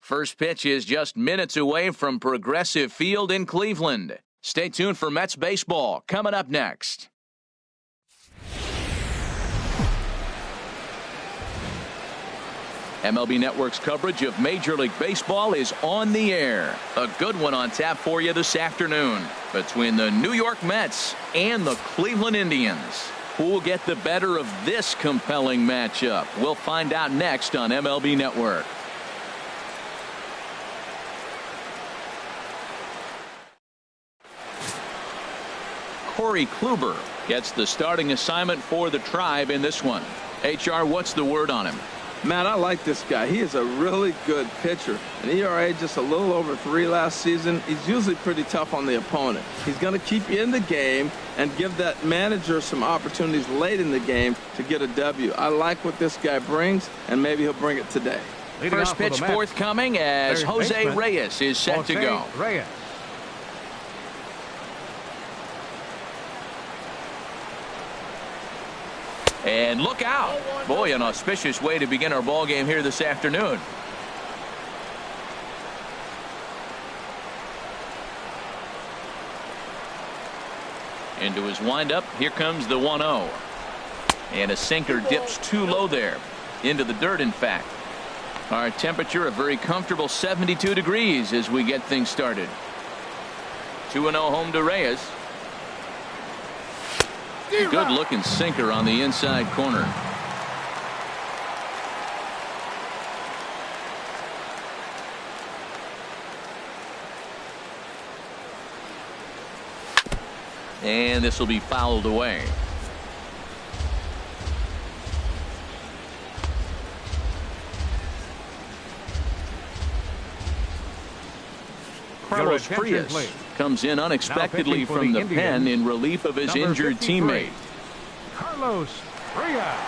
First pitch is just minutes away from Progressive Field in Cleveland. Stay tuned for Mets baseball coming up next. MLB Network's coverage of Major League Baseball is on the air. A good one on tap for you this afternoon between the New York Mets and the Cleveland Indians. Who will get the better of this compelling matchup? We'll find out next on MLB Network. Corey Kluber gets the starting assignment for the Tribe in this one. HR, what's the word on him? Man, I like this guy. He is a really good pitcher. An ERA just a little over 3 last season. He's usually pretty tough on the opponent. He's going to keep you in the game and give that manager some opportunities late in the game to get a W. I like what this guy brings, and maybe he'll bring it today. First pitch forthcoming as Jose Reyes is set to go. And look out. Boy, an auspicious way to begin our ball game here this afternoon. Into his windup. Here comes the 1-0. And a sinker dips too low there. Into the dirt, in fact. Our temperature a very comfortable 72 degrees as we get things started. 2-0 home to Reyes. Good looking sinker on the inside corner. And this will be fouled away. Carlos Frias comes in unexpectedly from the pen in relief of his injured teammate. Carlos Frias.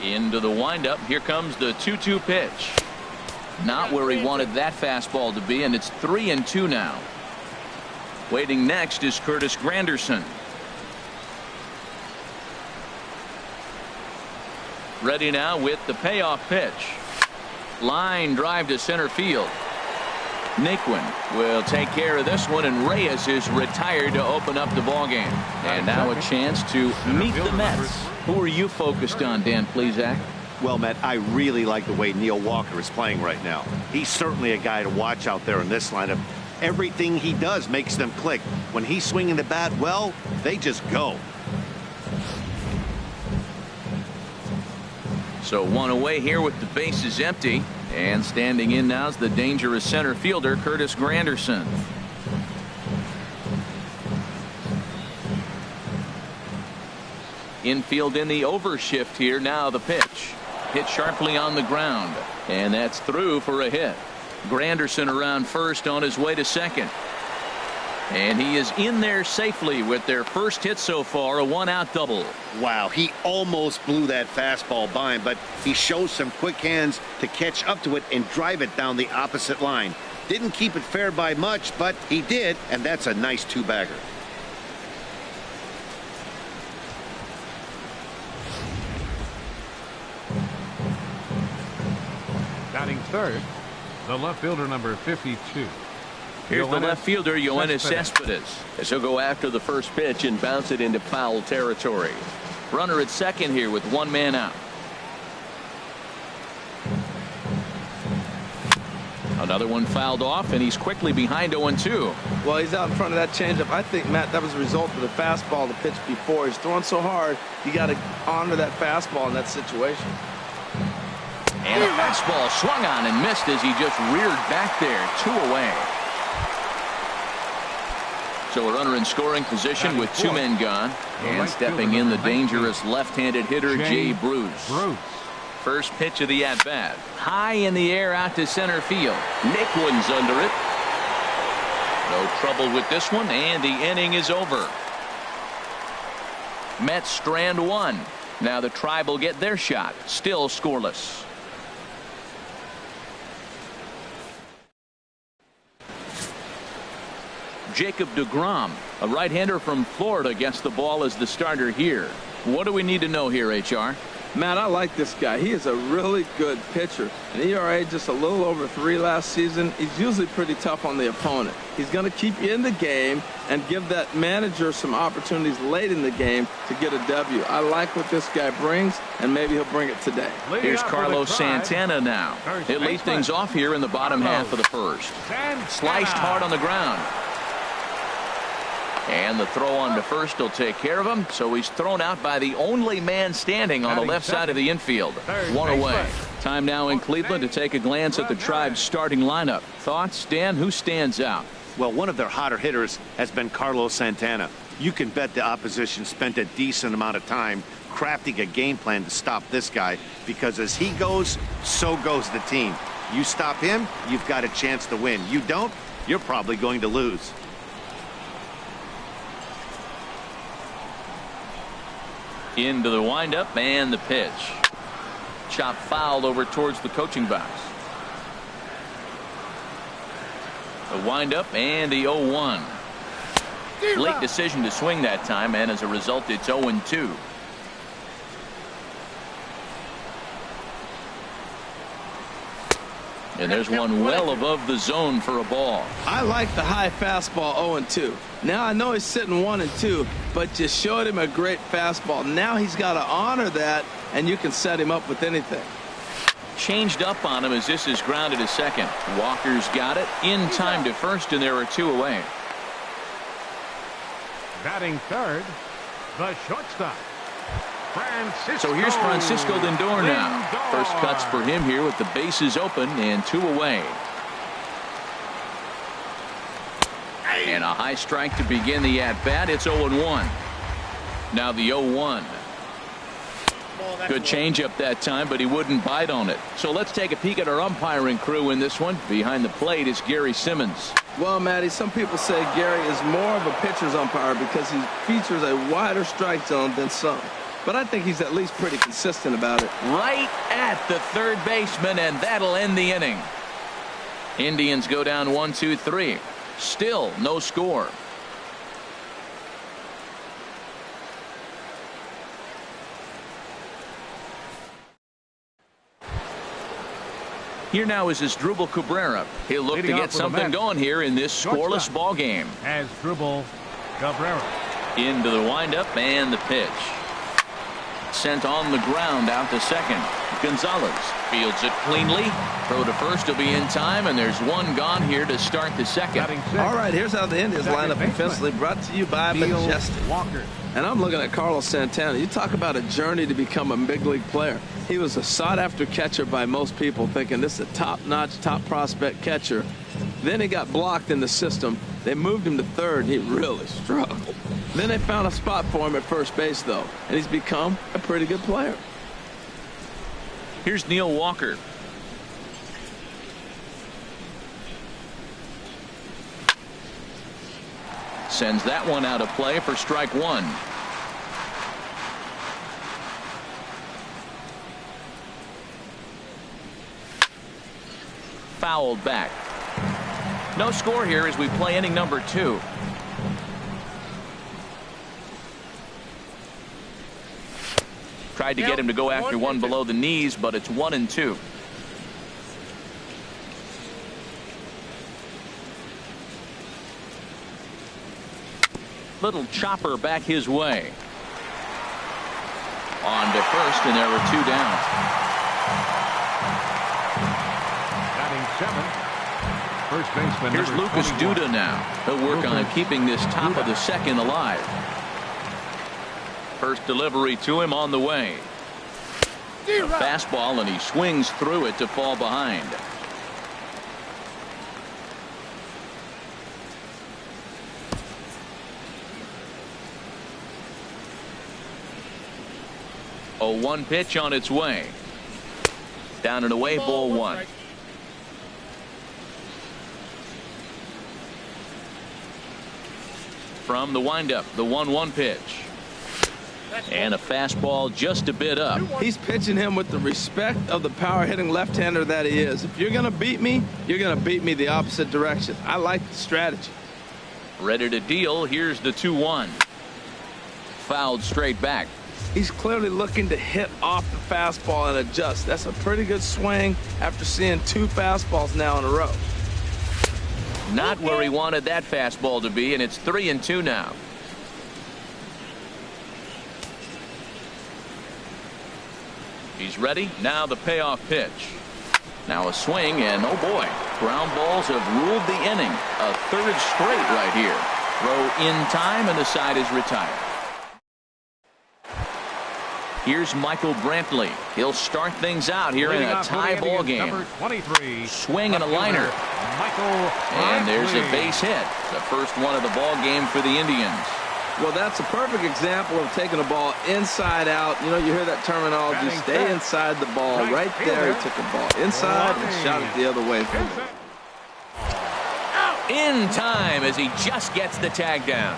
Into the windup. Here comes the 2-2 pitch. Not where he wanted that fastball to be, and it's 3-2 now. Waiting next is Curtis Granderson. Ready now with the payoff pitch. Line drive to center field. Naquin will take care of this one, and Reyes is retired to open up the ball game. And now a chance to meet the Mets. Who are you focused on, Dan Plesac? Well, Matt, I really like the way Neil Walker is playing right now. He's certainly a guy to watch out there in this lineup. Everything he does makes them click. When he's swinging the bat, well, they just go. So one away here with the bases empty, and standing in now is the dangerous center fielder Curtis Granderson. Infield in the overshift here. Now the pitch hit sharply on the ground, and that's through for a hit. Granderson around first on his way to second. And he is in there safely with their first hit so far, a 1-out double. Wow, he almost blew that fastball by him, but he shows some quick hands to catch up to it and drive it down the opposite line. Didn't keep it fair by much, but he did, and that's a nice two-bagger. Batting third, the left fielder, number 52. Here's the left fielder, Yoenis Cespedes, as he'll go after the first pitch and bounce it into foul territory. Runner at second here with one man out. Another one fouled off, and he's quickly behind 0-2. Well, he's out in front of that changeup. I think, Matt, that was a result of the fastball, the pitch before. He's throwing so hard, you got to honor that fastball in that situation. And a fastball swung on and missed as he just reared back there. 2 away. So a runner in scoring position with 2 men gone. And stepping in the dangerous left-handed hitter, Jay Bruce. First pitch of the at-bat. High in the air out to center field. Naquin's under it. No trouble with this one, and the inning is over. Mets strand 1. Now the Tribe will get their shot. Still scoreless. Jacob deGrom, a right-hander from Florida, gets the ball as the starter here. What do we need to know here, HR? Matt, I like this guy. He is a really good pitcher. An ERA just a little over 3 last season. He's usually pretty tough on the opponent. He's going to keep you in the game and give that manager some opportunities late in the game to get a W. I like what this guy brings, and maybe he'll bring it today. Here's Carlos Santana now. He'll lead things off here in the bottom half of the first. Sliced hard on the ground. And the throw on to first will take care of him, so he's thrown out by the only man standing on the left side of the infield. One away. Time now in Cleveland to take a glance at the Tribe's starting lineup. Thoughts, Dan? Who stands out? Well, one of their hotter hitters has been Carlos Santana. You can bet the opposition spent a decent amount of time crafting a game plan to stop this guy, because as he goes, so goes the team. You stop him, you've got a chance to win. You don't, you're probably going to lose. Into the windup and the pitch. Chop fouled over towards the coaching box. The windup and the 0-1. Late decision to swing that time, and as a result, it's 0-2. And there's one well above the zone for a ball. I like the high fastball 0-2. Now I know he's sitting 1-2, but just showed him a great fastball. Now he's got to honor that, and you can set him up with anything. Changed up on him as this is grounded to second. Walker's got it in time to first, and there are 2 away. Batting third, the shortstop. So here's Francisco Lindor now. First cuts for him here with the bases open and 2 away. And a high strike to begin the at-bat. It's 0-1. Now the 0-1. Good changeup that time, but he wouldn't bite on it. So let's take a peek at our umpiring crew in this one. Behind the plate is Gary Simmons. Well, Matty, some people say Gary is more of a pitcher's umpire because he features a wider strike zone than some. But I think he's at least pretty consistent about it. Right at the third baseman, and that'll end the inning. Indians go down 1-2-3. Still no score. Here now is Asdrubal Cabrera. He'll look to get something going here in this scoreless ball game. Asdrubal Cabrera. Into the windup and the pitch. Sent on the ground out to second. Gonzalez fields it cleanly. Throw to first will be in time, and there's 1 gone here to start the second. All right, here's how the Indians line up defensively, brought to you by Napjcyd. Walker. And I'm looking at Carlos Santana. You talk about a journey to become a big league player. He was a sought-after catcher by most people, thinking this is a top-notch, top prospect catcher. Then he got blocked in the system. They moved him to third, and he really struggled. Then they found a spot for him at first base, though, and he's become a pretty good player. Here's Neil Walker. Sends that one out of play for strike 1. Fouled back. No score here as we play inning number 2. Tried to get him to go after one below the knees, but it's 1-2. Little chopper back his way. On to first, and there were 2 down. Batting 7th, first baseman. Here's Lucas 21. Duda now. He'll work on keeping this top of the second alive. First delivery to him on the way. A fastball, and he swings through it to fall behind. A 1 pitch on its way. Down and away, ball 1. From the windup, the 1-1 pitch. And a fastball just a bit up. He's pitching him with the respect of the power-hitting left-hander that he is. If you're going to beat me, you're going to beat me the opposite direction. I like the strategy. Ready to deal. Here's the 2-1. Fouled straight back. He's clearly looking to hit off the fastball and adjust. That's a pretty good swing after seeing 2 fastballs now in a row. Not where he wanted that fastball to be, and it's 3-2 now. He's ready. Now the payoff pitch. Now a swing, and oh boy, ground balls have ruled the inning. A 3rd straight right here. Throw in time, and the side is retired. Here's Michael Brantley. He'll start things out here in a tie ball game. Swing and a liner. And there's a base hit. The first one of the ball game for the Indians. Well, that's a perfect example of taking a ball inside out. You know, you hear that terminology, stay inside the ball. Right there, he took the ball inside and shot it the other way from it. In time as he just gets the tag down.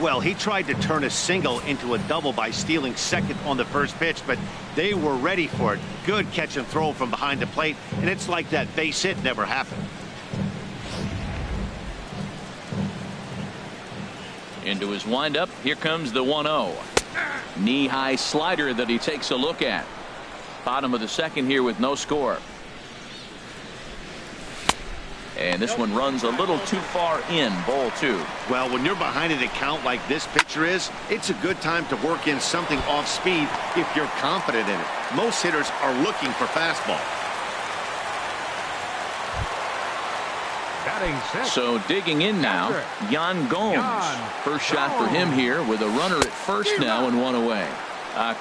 Well, he tried to turn a single into a double by stealing second on the first pitch, but they were ready for it. Good catch and throw from behind the plate, and it's like that base hit never happened. Into his windup. Here comes the 1-0. Knee-high slider that he takes a look at. Bottom of the second here with no score. And this one runs a little too far in. Ball 2. Well, when you're behind an account like this pitcher is, it's a good time to work in something off speed if you're confident in it. Most hitters are looking for fastball. So digging in now, Yan Gomes. First shot for him here with a runner at first now and 1 away.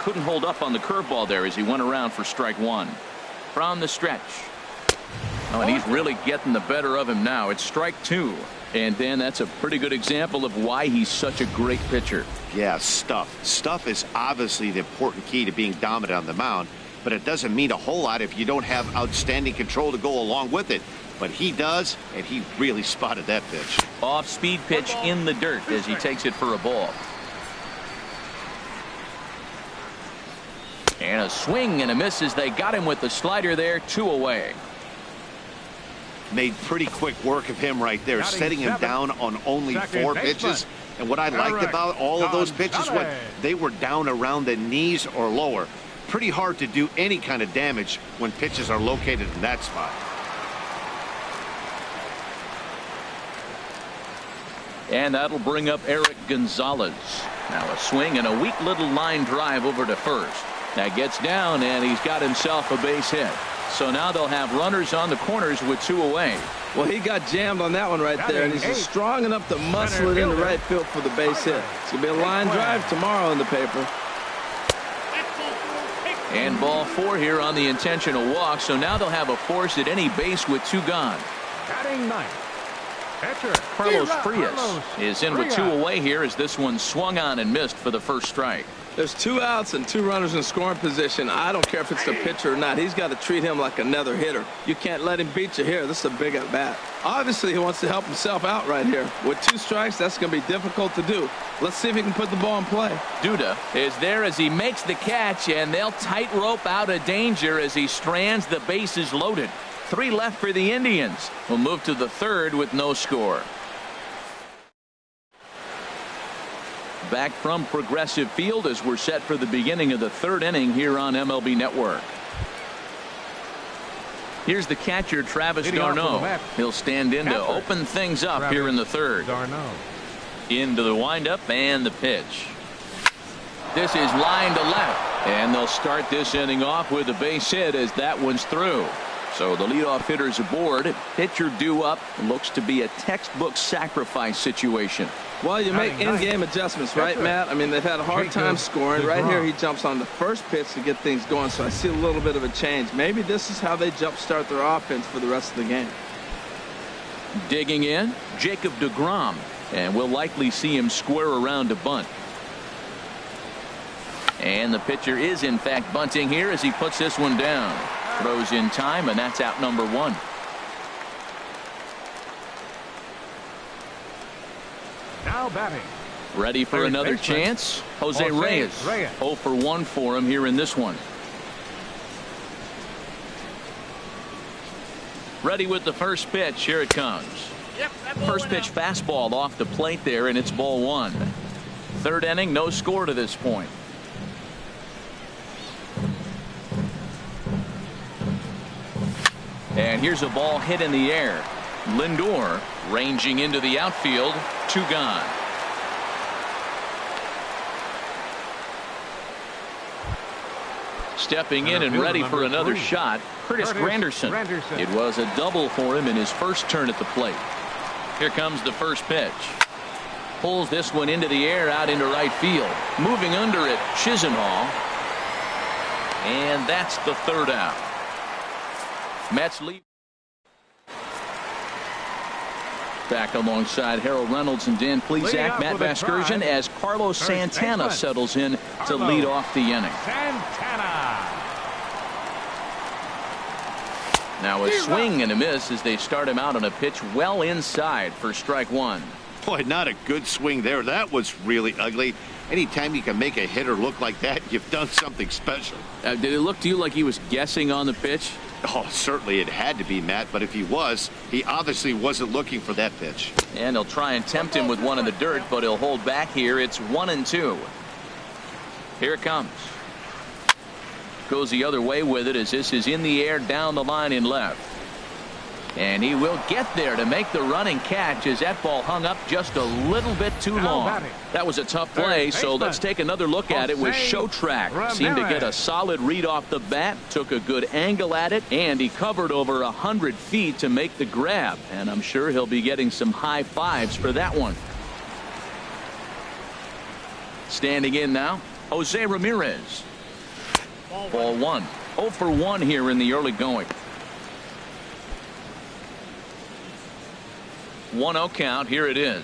Couldn't hold up on the curveball there as he went around for strike 1. From the stretch. Oh, and he's really getting the better of him now. It's strike 2. And then that's a pretty good example of why he's such a great pitcher. Yeah, stuff. Stuff is obviously the important key to being dominant on the mound, but it doesn't mean a whole lot if you don't have outstanding control to go along with it. But he does, and he really spotted that pitch. Off-speed pitch in the dirt as he takes it for a ball. And a swing and a miss as they got him with the slider there. 2 away. Made pretty quick work of him right there, setting him down on only 4 pitches. And what I liked about all of those pitches, they were down around the knees or lower. Pretty hard to do any kind of damage when pitches are located in that spot. And that'll bring up Eric Gonzalez. Now a swing and a weak little line drive over to first. That gets down, and he's got himself a base hit. So now they'll have runners on the corners with 2 away. Well, he got jammed on that one right there, and he's strong enough to muscle it into right field for the base hit. It's going to be a line drive tomorrow in the paper. And ball 4 here on the intentional walk. So now they'll have a force at any base with 2 gone. Batting ninth. Carlos Frias is in with 2 away here as this one swung on and missed for the first strike. There's 2 outs and 2 runners in scoring position. I don't care if it's the pitcher or not. He's got to treat him like another hitter. You can't let him beat you here. This is a big at bat. Obviously, he wants to help himself out right here. With 2 strikes, that's going to be difficult to do. Let's see if he can put the ball in play. Duda is there as he makes the catch, and they'll tightrope out of danger as he strands the bases loaded. 3 left for the Indians. We'll move to the 3rd with no score. Back from Progressive Field as we're set for the beginning of the 3rd inning here on MLB Network. Here's the catcher, Travis d'Arnaud. He'll stand in to open things up here in the 3rd. Into the windup and the pitch. This is line to left, and they'll start this inning off with a base hit as that one's through. So the leadoff hitter's aboard. Pitcher due up. Looks to be a textbook sacrifice situation. Well, you make in-game adjustments, right, Matt? I mean, they've had a hard time scoring. Right here, he jumps on the first pitch to get things going, so I see a little bit of a change. Maybe this is how they jumpstart their offense for the rest of the game. Digging in, Jacob deGrom, and we'll likely see him square around to bunt. And the pitcher is, in fact, bunting here as he puts this one down. Throws in time, and that's out number 1. Now batting. Ready for another chance? Jose Reyes. 0 for 1 for him here in this one. Ready with the first pitch. Here it comes. First pitch fastball off the plate there, and it's ball one. Third inning, no score to this point. And here's a ball hit in the air. Lindor ranging into the outfield. 2 gone. Stepping in and ready for another shot, Curtis Granderson. It was a double for him in his first turn at the plate. Here comes the first pitch. Pulls this one into the air out into right field. Moving under it, Chisenhall. And that's the third out. Mets lead. Back alongside Harold Reynolds and Dan Plesac, Matt Vasgersian, as Carlos Santana settles in to lead off the inning. Now a swing and a miss as they start him out on a pitch well inside for strike one. Boy, not a good swing there. That was really ugly. Anytime you can make a hitter look like that, you've done something special. Did it look to you like he was guessing on the pitch? Oh, certainly it had to be, Matt, but if he was, he obviously wasn't looking for that pitch. And he'll try and tempt him with one in the dirt, but he'll hold back here. It's 1-2. Here it comes. Goes the other way with it as this is in the air down the line in left. And he will get there to make the running catch as that ball hung up just a little bit too long. That was a tough play, so let's take another look at it with Showtrack. Seemed to get a solid read off the bat, took a good angle at it, and he covered over 100 feet to make the grab. And I'm sure he'll be getting some high fives for that one. Standing in now, Jose Ramirez. Ball one. 0 for 1 here in the early going. 1-0 count. Here it is.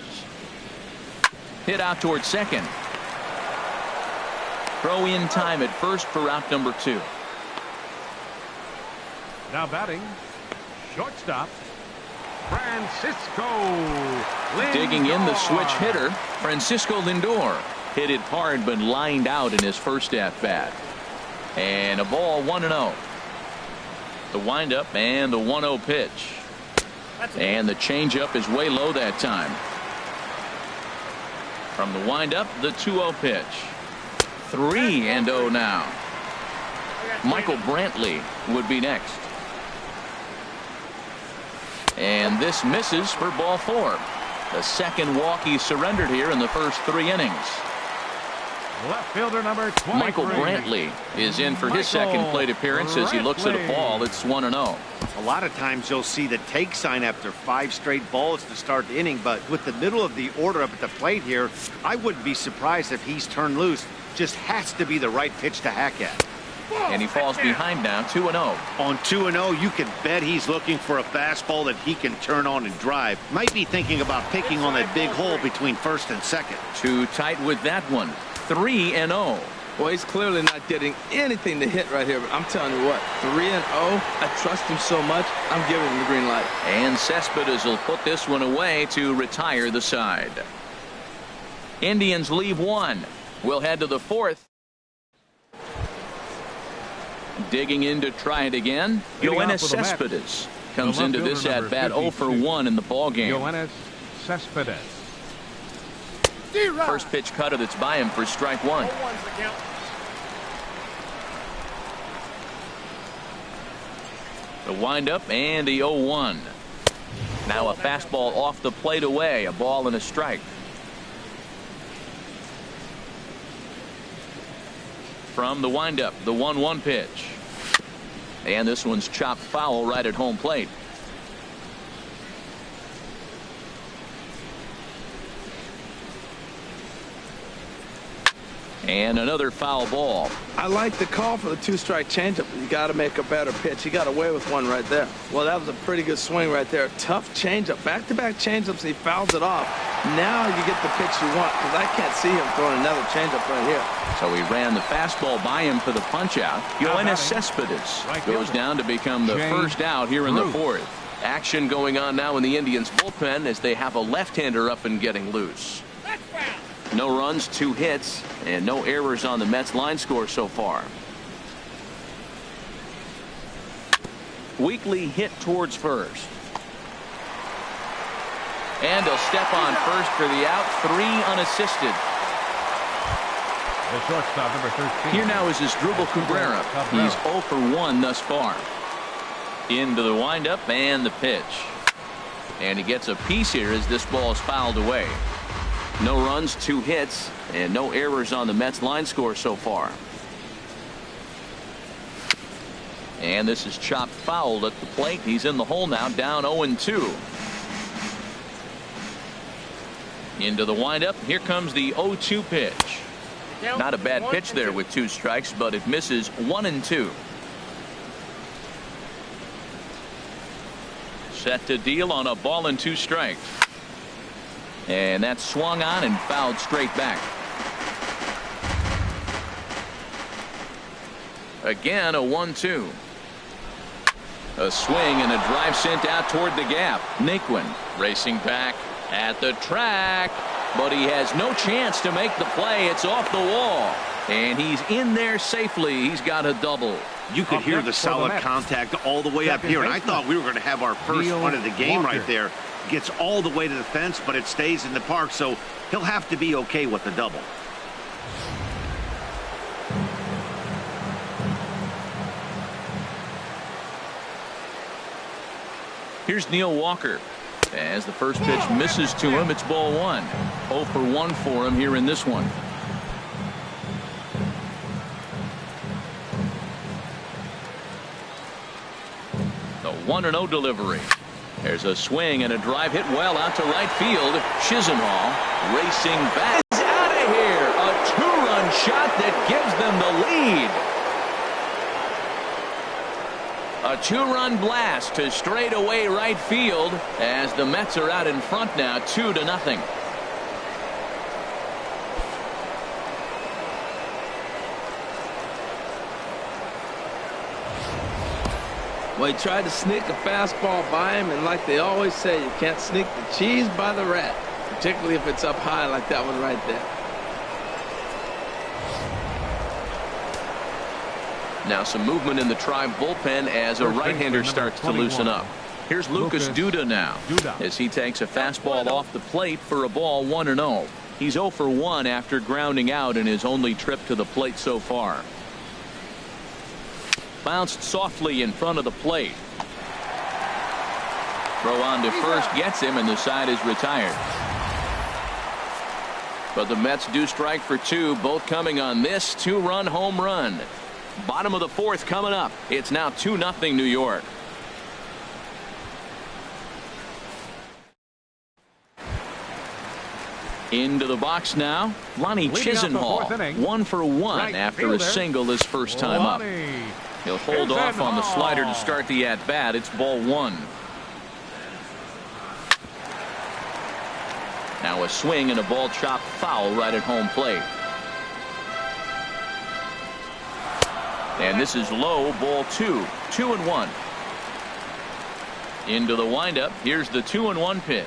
Hit out towards second. Throw in time at first for out number 2. Now batting, shortstop, Francisco Lindor. Digging in the switch hitter, Francisco Lindor. Hit it hard but lined out in his first at bat. And a ball 1-0. The windup and the 1-0 pitch. And the changeup is way low that time. From the windup, the 2-0 pitch. 3-0 now. Michael Brantley would be next. And this misses for ball 4. The second walk he surrendered here in the first 3 innings. Left fielder number 23. Michael Brantley is in for his second plate appearance as he looks at a ball. It's 1-0. A lot of times you'll see the take sign after 5 straight balls to start the inning, but with the middle of the order up at the plate here, I wouldn't be surprised if he's turned loose. Just has to be the right pitch to hack at. And he falls behind now, 2-0. On 2-0, you can bet he's looking for a fastball that he can turn on and drive. Might be thinking about picking on that big hole between first and second. Too tight with that one. 3-0. Well, he's clearly not getting anything to hit right here, but I'm telling you what, 3-0, I trust him so much, I'm giving him the green light. And Cespedes will put this one away to retire the side. Indians leave 1. We'll head to the 4th. Digging in to try it again. Yoenis Cespedes comes into this at bat 0 for 1 in the ball game. Yoenis Cespedes. First pitch cutter that's by him for strike 1. The windup and the 0-1. Now a fastball off the plate away. A ball and a strike. From the windup, the 1-1 pitch. And this one's chopped foul right at home plate. And another foul ball. I like the call for the 2-strike changeup. You got to make a better pitch. He got away with one right there. Well, that was a pretty good swing right there. Tough changeup. Back-to-back changeups. He fouls it off. Now you get the pitch you want, because I can't see him throwing another changeup right here. So he ran the fastball by him for the punch-out. Yoenis Cespedes goes down to become the first out here in the 4th. Action going on now in the Indians' bullpen as they have a left-hander up and getting loose. No runs, 2 hits, and no errors on the Mets line score so far. Weekly hit towards first. And he'll step on first for the out. 3 unassisted. The shortstop, number 13. Here now is Asdrubal Cabrera. He's 0 for 1 thus far. Into the windup and the pitch. And he gets a piece here as this ball is fouled away. No runs, 2 hits, and no errors on the Mets line score so far. And this is chopped fouled at the plate. He's in the hole now, down 0-2. Into the windup. Here comes the 0-2 pitch. Not a bad pitch there with 2 strikes, but it misses 1-2. Set to deal on a ball and 2 strikes. And that's swung on and fouled straight back. Again, a 1-2. A swing and a drive sent out toward the gap. Naquin racing back at the track, but he has no chance to make the play. It's off the wall, and he's in there safely. He's got a double. You could hear the solid contact all the way up here, and I thought we were going to have our first run of the game right there. Gets all the way to the fence, but it stays in the park, so he'll have to be okay with the double. Here's Neil Walker. As the first pitch misses to him, it's ball 1. 0 for 1 for him here in this one. The 1-0 delivery. There's a swing and a drive hit well out to right field. Chisenhall racing back. He's out of here. A 2-run shot that gives them the lead. A 2-run blast to straightaway right field as the Mets are out in front now, 2-0. Well, he tried to sneak a fastball by him, and like they always say, you can't sneak the cheese by the rat, particularly if it's up high like that one right there. Now some movement in the Tribe bullpen as a right-hander starts to loosen up. Here's Lucas Duda now as he takes a fastball off the plate for a ball, 1-0. He's 0 for 1 after grounding out in his only trip to the plate so far. Bounced softly in front of the plate. Throw on to first gets him, and the side is retired. But the Mets do strike for 2, both coming on this 2-run home run. Bottom of the 4th coming up. It's now 2-0 New York. Into the box now, Lonnie Chisenhall, 1 for 1 after a single his first time up. He'll hold off on the slider to start the at-bat. It's ball 1. Now a swing and a ball chopped foul right at home plate. And this is low, ball 2. 2-1. Into the windup. Here's the 2-1 pitch.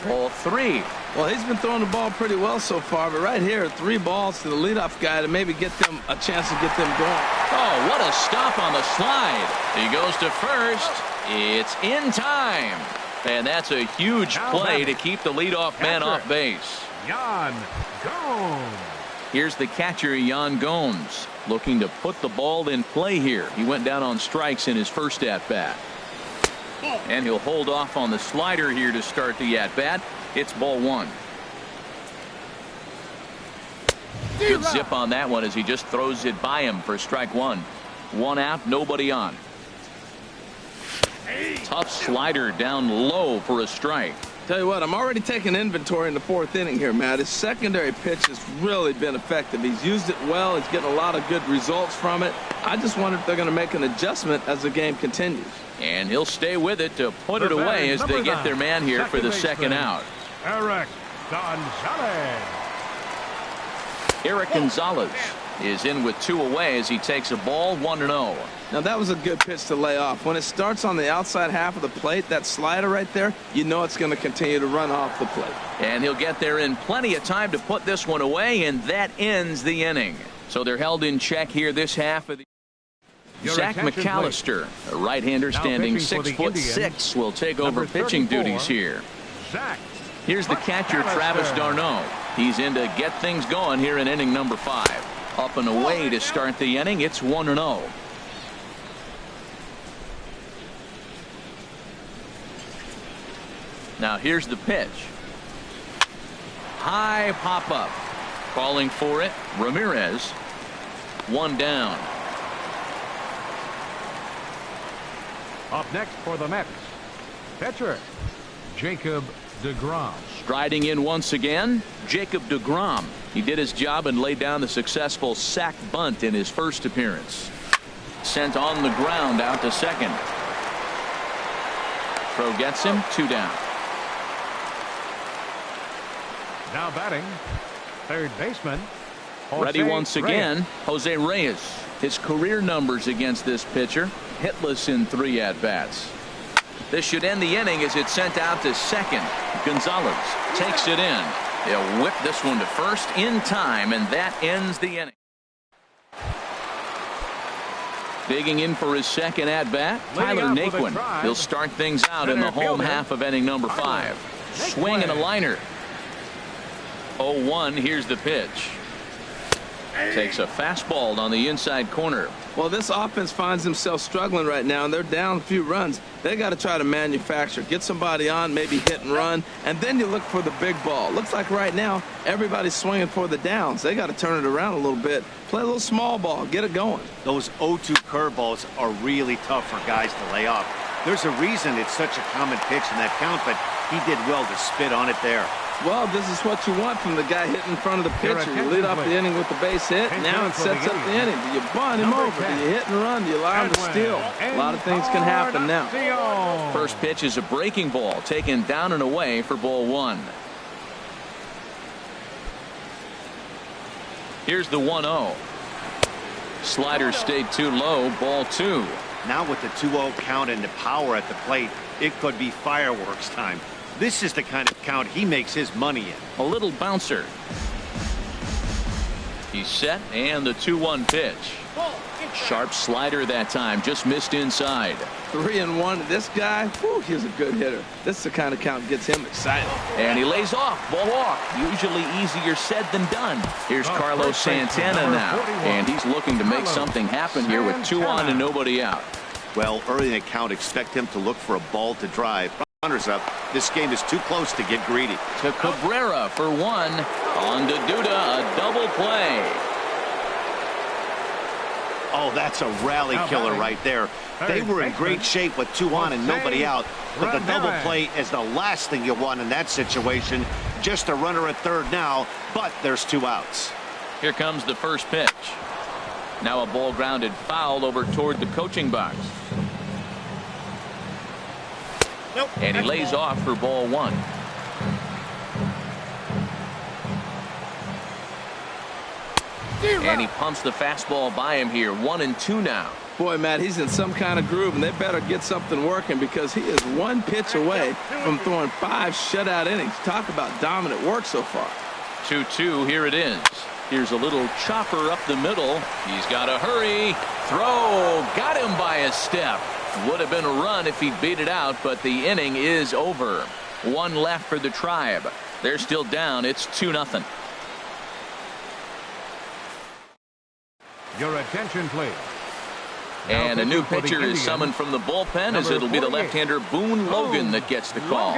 Ball 3. Well, he's been throwing the ball pretty well so far, but right here, 3 balls to the leadoff guy to maybe get them a chance to get them going. Oh, what a stop on the slide. He goes to first. It's in time. And that's a huge play to keep the leadoff man off base. Yan Gomes. Here's the catcher, Yan Gomes, looking to put the ball in play here. He went down on strikes in his first at-bat. And he'll hold off on the slider here to start the at-bat. It's ball 1. Good zip on that one as he just throws it by him for strike 1. 1 out, nobody on. Tough slider down low for a strike. Tell you what, I'm already taking inventory in the 4th inning here, Matt. His secondary pitch has really been effective. He's used it well. He's getting a lot of good results from it. I just wonder if they're going to make an adjustment as the game continues. And he'll stay with it to put it away as they get their man here for the second out. Eric Gonzalez. Eric Gonzalez is in with 2 away as he takes a ball, 1-0. Now that was a good pitch to lay off. When it starts on the outside half of the plate, that slider right there, you know it's going to continue to run off the plate. And he'll get there in plenty of time to put this one away, and that ends the inning. So they're held in check here this half of the. Zach McAllister, a right-hander standing 6'6", will take over pitching duties here. Zach. Here's the catcher, Travis d'Arnaud. He's in to get things going here in inning number 5. Up and away to start the inning. It's 1-0. Now here's the pitch. High pop up. Calling for it, Ramirez. 1 down. Up next for the Mets, pitcher Jacob deGrom. Striding in once again, Jacob deGrom. He did his job and laid down the successful sac bunt in his first appearance. Sent on the ground out to second. Throw gets him, 2 down. Now batting, third baseman. Ready once again, Jose Reyes. His career numbers against this pitcher, hitless in 3 at-bats. This should end the inning as it's sent out to second. Gonzalez takes it in. He'll whip this one to first in time, and that ends the inning. Digging in for his second at-bat, Tyler Naquin. He'll start things out in the home half of inning number 5. Swing and a liner. 0-1. Here's the pitch. Takes a fastball on the inside corner. Well, this offense finds themselves struggling right now, and they're down a few runs. They got to try to manufacture, get somebody on, maybe hit and run, and then you look for the big ball. Looks like right now everybody's swinging for the downs. They got to turn it around a little bit, play a little small ball, get it going. Those 0-2 curveballs are really tough for guys to lay off. There's a reason it's such a common pitch in that count, but he did well to spit on it there. Well, this is what you want from the guy hitting in front of the pitcher. You lead off the inning with the base hit. Now it sets up the inning. Do you bunt him over? Do you hit and run? Do you allow him to steal? A lot of things can happen now. First pitch is a breaking ball taken down and away for ball 1. Here's the 1-0. Slider stayed too low. Ball 2. Now with the 2-0 count and the power at the plate, it could be fireworks time. This is the kind of count he makes his money in. A little bouncer. He's set, and the 2-1 pitch. Sharp slider that time, just missed inside. 3-1. This guy, whew, he's a good hitter. This is the kind of count gets him excited. And he lays off. Ball walk. Usually easier said than done. Here's Carlos Santana now, and he's looking to make something happen here with 2 on and nobody out. Well, early in the count, expect him to look for a ball to drive. Runners up. This game is too close to get greedy. To Cabrera for 1. On to Duda, a double play. Oh, that's a rally killer right there. They were in great shape with 2 on and nobody out. But the double play is the last thing you want in that situation. Just a runner at third now, but there's 2 outs. Here comes the first pitch. Now a ball grounded foul over toward the coaching box. And he lays off for ball 1. And he pumps the fastball by him here. 1-2 now. Boy, Matt, he's in some kind of groove, and they better get something working because he is 1 pitch away from throwing 5 shutout innings. Talk about dominant work so far. 2-2. Here it is. Here's a little chopper up the middle. He's got to hurry. Throw. Got him by a step. Would have been a run if he beat it out, but the inning is over. 1 left for the Tribe. They're still down. It's 2-0. Your attention, please. And a new pitcher is summoned from the bullpen, as it'll be the left-hander Boone Logan that gets the call.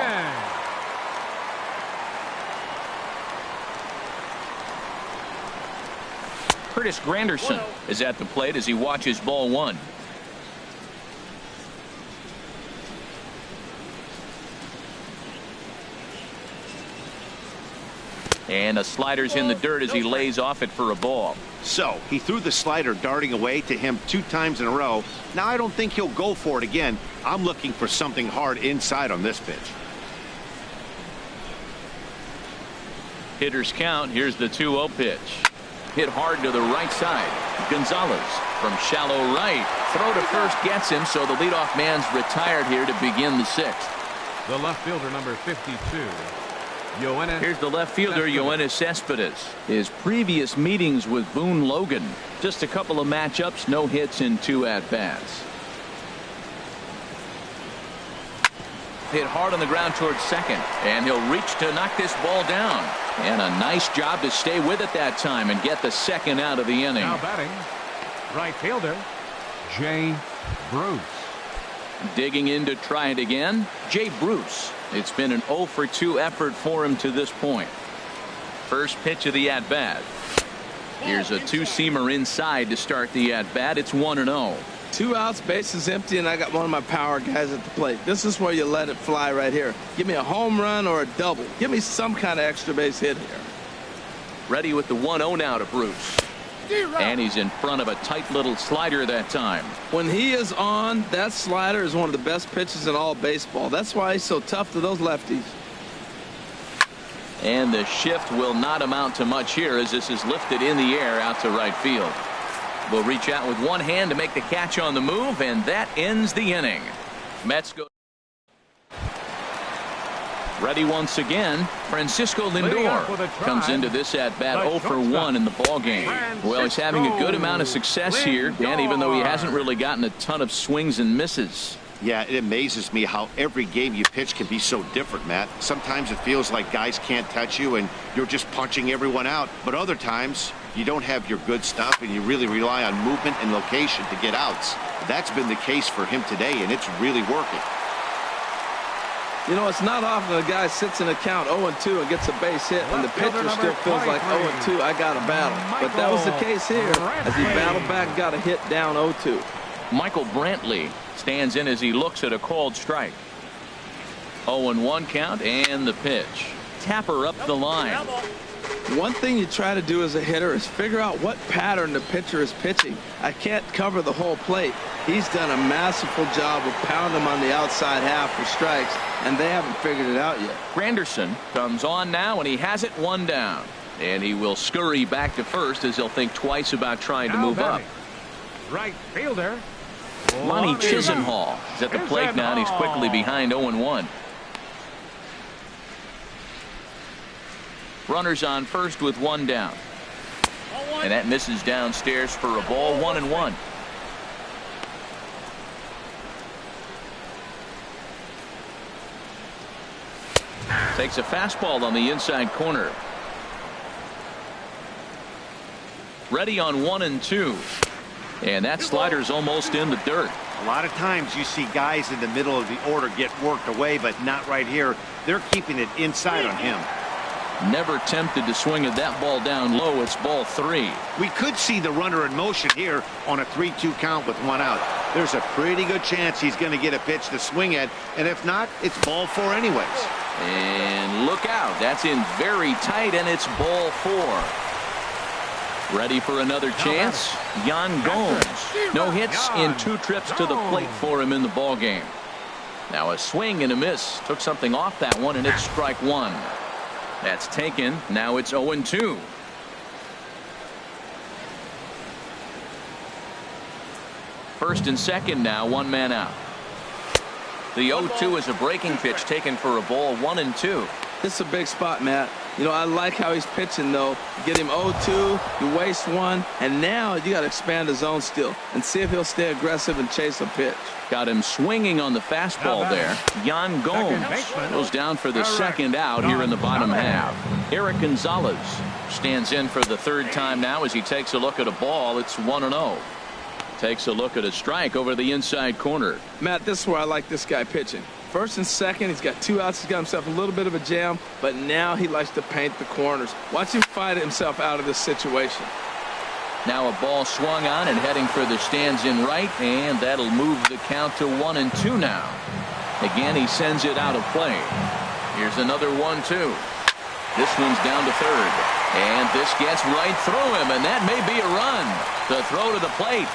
Curtis Granderson is at the plate as he watches ball 1. And a slider's in the dirt as he lays off it for a ball. So he threw the slider darting away to him 2 times in a row. Now I don't think he'll go for it again. I'm looking for something hard inside on this pitch. Hitters count. Here's the 2-0 pitch. Hit hard to the right side. Gonzalez from shallow right. Throw to first gets him, so the leadoff man's retired here to begin the 6th. The left fielder, number 52. Here's the left fielder, Yoenis Cespedes. His previous meetings with Boone Logan. Just a couple of matchups, no hits in 2 at-bats. hit hard on the ground towards second, and he'll reach to knock this ball down. And a nice job to stay with it that time and get the second out of the inning. Now batting, right fielder, Jay Bruce. Digging in to try it again, Jay Bruce. It's been an 0 for 2 effort for him to this point. First pitch of the at-bat. Here's a two-seamer inside to start the at-bat. It's 1-0. 2 outs, bases empty, and I got one of my power guys at the plate. This is where you let it fly right here. Give me a home run or a double. Give me some kind of extra base hit here. Ready with the 1-0 now to Bruce. And he's in front of a tight little slider that time. When he is on, that slider is one of the best pitches in all baseball. That's why he's so tough to those lefties. And the shift will not amount to much here as this is lifted in the air out to right field. Will reach out with one hand to make the catch on the move, and that ends the inning. Mets go. Ready once again, Francisco Lindor comes into this at-bat 0 for 1 in the ballgame. Well, he's having a good amount of success here, Dan, even though he hasn't really gotten a ton of swings and misses. Yeah, it amazes me how every game you pitch can be so different, Matt. Sometimes it feels like guys can't touch you and you're just punching everyone out. But other times, you don't have your good stuff and you really rely on movement and location to get outs. That's been the case for him today, and it's really working. You know, it's not often a guy sits in a count 0-2 and gets a base hit, and the pitcher still feels like 0-2, I got a battle. But that was the case here as he battled back and got a hit down 0-2. Michael Brantley stands in as he looks at a called strike. 0-1 count and the pitch. Tapper up the line. One thing you try to do as a hitter is figure out what pattern the pitcher is pitching. I can't cover the whole plate. He's done a masterful job of pounding him on the outside half for strikes, and they haven't figured it out yet. Granderson comes on now, and he has it 1 down. And he will scurry back to first as he'll think twice about trying to move up. Right fielder, Lonnie Chisenhall is at the plate now, and he's quickly behind 0-1. Runners on first with 1 down. And that misses downstairs for a ball. 1-1. Takes a fastball on the inside corner. Ready on 1-2. And that slider's almost in the dirt. A lot of times you see guys in the middle of the order get worked away, but not right here. They're keeping it inside on him. Never tempted to swing at that ball down low. It's ball 3. We could see the runner in motion here on a 3-2 count with 1 out. There's a pretty good chance he's going to get a pitch to swing at, and if not, it's ball 4 anyways. And look out. That's in very tight, and it's ball 4. Ready for another chance? Yan Gomes. No hits in 2 trips to the plate for him in the ball game. Now a swing and a miss. Took something off that one, and it's strike 1. That's taken. Now it's 0-2. First and second now, 1 man out. The 0-2 is a breaking pitch taken for a ball. 1-2. This is a big spot, Matt. You know, I like how he's pitching, though. You get him 0-2, you waste 1, and now you got to expand the zone still and see if he'll stay aggressive and chase a pitch. Got him swinging on the fastball there. Yan Gomes goes down for the second out here in the bottom half. Eric Gonzalez stands in for the 3rd time now as he takes a look at a ball. It's 1-0. Takes a look at a strike over the inside corner. Matt, this is where I like this guy pitching. First and second, he's got 2 outs. He's got himself a little bit of a jam, but now he likes to paint the corners. Watch him fight himself out of this situation. Now a ball swung on and heading for the stands in right, and that'll move the count to 1-2 now. Again, he sends it out of play. Here's another 1-2. This one's down to third, and this gets right through him, and that may be a run. The throw to the plate,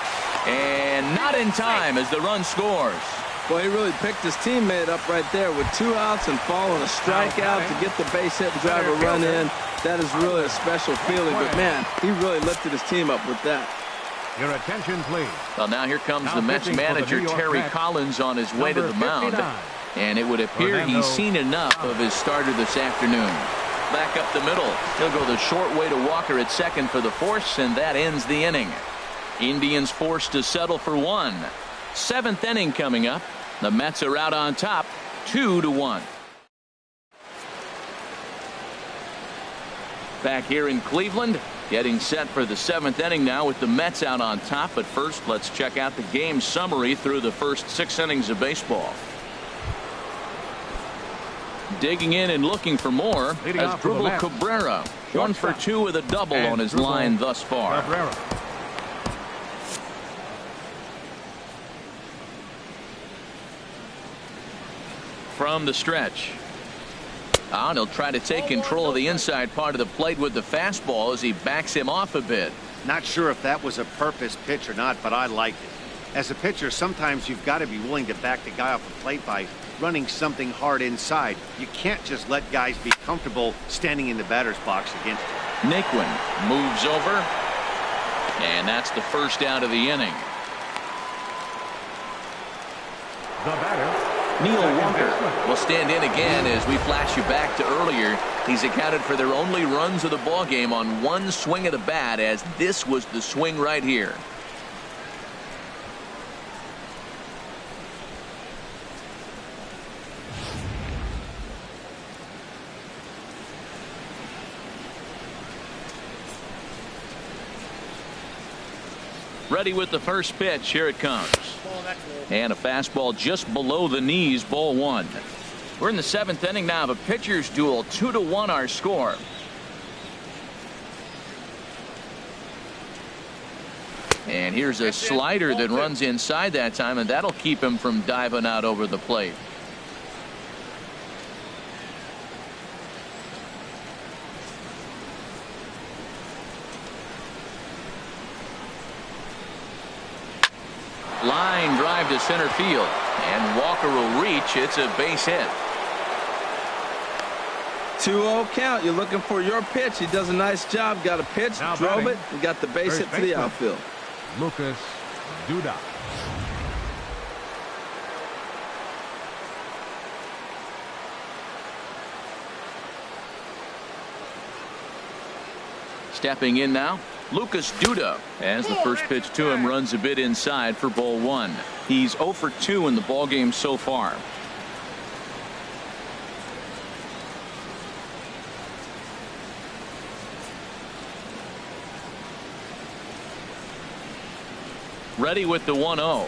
and not in time as the run scores. Boy, he really picked his teammate up right there with 2 outs and following a strikeout to get the base hit and drive a run in. That is really a special feeling. But, man, he really lifted his team up with that. Your attention, please. Well, now here comes the Mets manager, Terry Collins, on his way to the mound. And it would appear he's seen enough of his starter this afternoon. Back up the middle. He'll go the short way to Walker at second for the force, and that ends the inning. Indians forced to settle for 1. 7th inning coming up. The Mets are out on top, 2-1. Back here in Cleveland, getting set for the 7th inning now with the Mets out on top. But first, let's check out the game summary through the first 6 innings of baseball. Digging in and looking for more as Drupal Cabrera, 1 for 2 with a double on his line thus far. From the stretch. And he'll try to take control of the inside part of the plate with the fastball as he backs him off a bit. Not sure if that was a purpose pitch or not, but I liked it. As a pitcher, sometimes you've got to be willing to back the guy off the plate by running something hard inside. You can't just let guys be comfortable standing in the batter's box against you. Naquin moves over, and that's the first out of the inning. The batter, Neil Walker will stand in again as we flash you back to earlier. He's accounted for their only runs of the ball game on 1 swing of the bat, as this was the swing right here. Ready with the first pitch. Here it comes. And a fastball just below the knees, ball 1. We're in the 7th inning now of a pitcher's duel. 2-1 our score. And here's a slider that runs inside that time, and that'll keep him from diving out over the plate. Line drive to center field, and Walker will reach. It's a base hit. 2-0 count. You're looking for your pitch. He does a nice job. Got a pitch, now drove batting, it, and got the base hit to the outfield. Lucas Duda. Stepping in now, Lucas Duda, as the first pitch to him runs a bit inside for ball 1. He's 0 for 2 in the ball game so far. Ready with the 1-0.